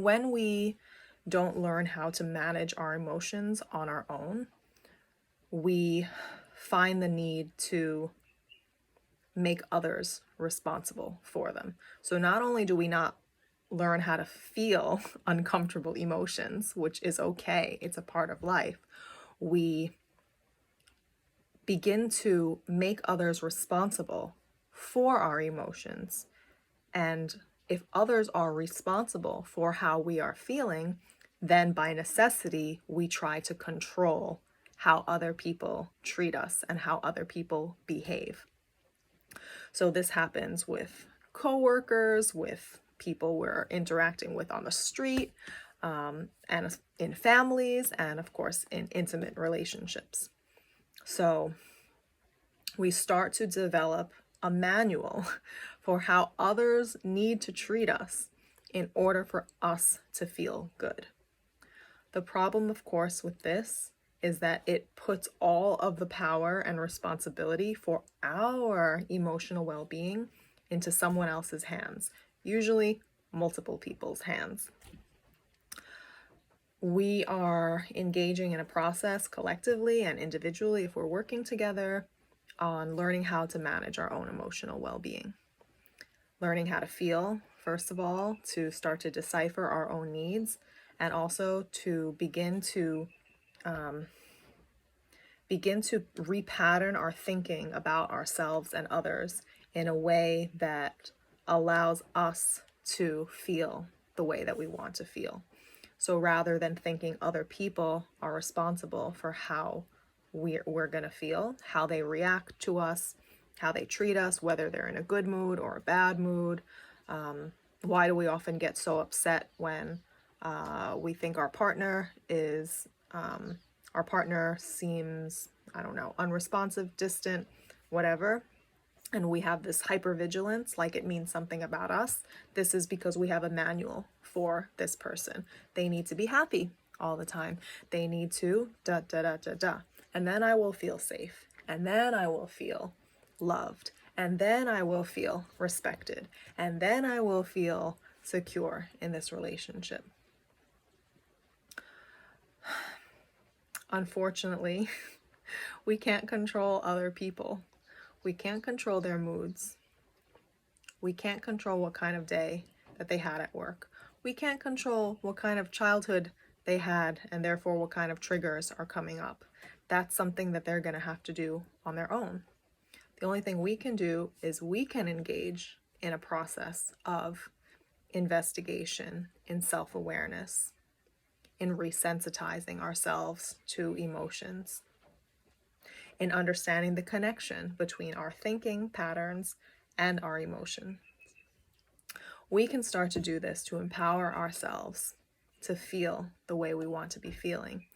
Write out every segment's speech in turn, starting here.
When we don't learn how to manage our emotions on our own, we find the need to make others responsible for them. So not only do we not learn how to feel uncomfortable emotions, which is okay, it's a part of life, we begin to make others responsible for our emotions. And if others are responsible for how we are feeling, then by necessity, we try to control how other people treat us and how other people behave. So this happens with coworkers, with people we're interacting with on the street, and in families, and of course in intimate relationships. So we start to develop a manual for how others need to treat us in order for us to feel good. The problem, of course, with this is that it puts all of the power and responsibility for our emotional well-being into someone else's hands, usually multiple people's hands. We are engaging in a process collectively and individually, if we're working together, on learning how to manage our own emotional well-being. Learning how to feel, first of all, to start to decipher our own needs, and also to begin to repattern our thinking about ourselves and others in a way that allows us to feel the way that we want to feel. So rather than thinking other people are responsible for how we're going to feel, how they react to us, how they treat us, whether they're in a good mood or a bad mood. Why do we often get so upset when we think our partner seems, I don't know, unresponsive, distant, whatever, and we have this hypervigilance, like it means something about us? This is because we have a manual for this person. They need to be happy all the time. They need to da da da da da. And then I will feel safe. And then I will feel loved. And then I will feel respected. And then I will feel secure in this relationship. Unfortunately, we can't control other people. We can't control their moods. We can't control what kind of day that they had at work. We can't control what kind of childhood they had, and therefore what kind of triggers are coming up. That's something that they're going to have to do on their own. The only thing we can do is we can engage in a process of investigation, in self-awareness, in resensitizing ourselves to emotions, in understanding the connection between our thinking patterns and our emotion. We can start to do this to empower ourselves to feel the way we want to be feeling.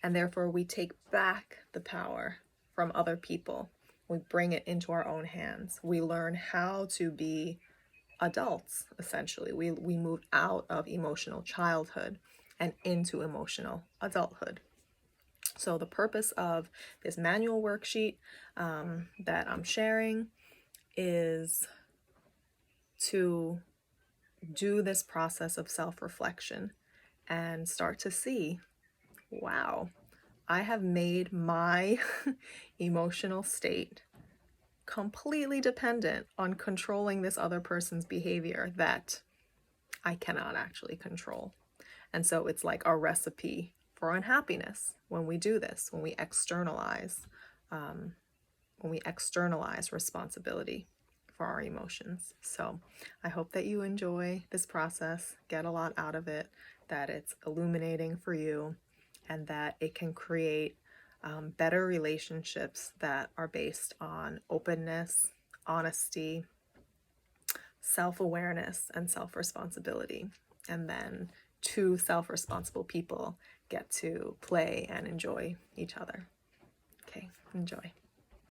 And therefore we take back the power from other people. We bring it into our own hands. We learn how to be adults, essentially. We move out of emotional childhood and into emotional adulthood. So the purpose of this manual worksheet that I'm sharing is to do this process of self-reflection and start to see, wow, I have made my emotional state completely dependent on controlling this other person's behavior that I cannot actually control. And so it's like a recipe for unhappiness when we do this, when we externalize responsibility for our emotions. So I hope that you enjoy this process, get a lot out of it, that it's illuminating for you, and that it can create better relationships that are based on openness, honesty, self-awareness, and self-responsibility. And then two self-responsible people get to play and enjoy each other. Okay, enjoy.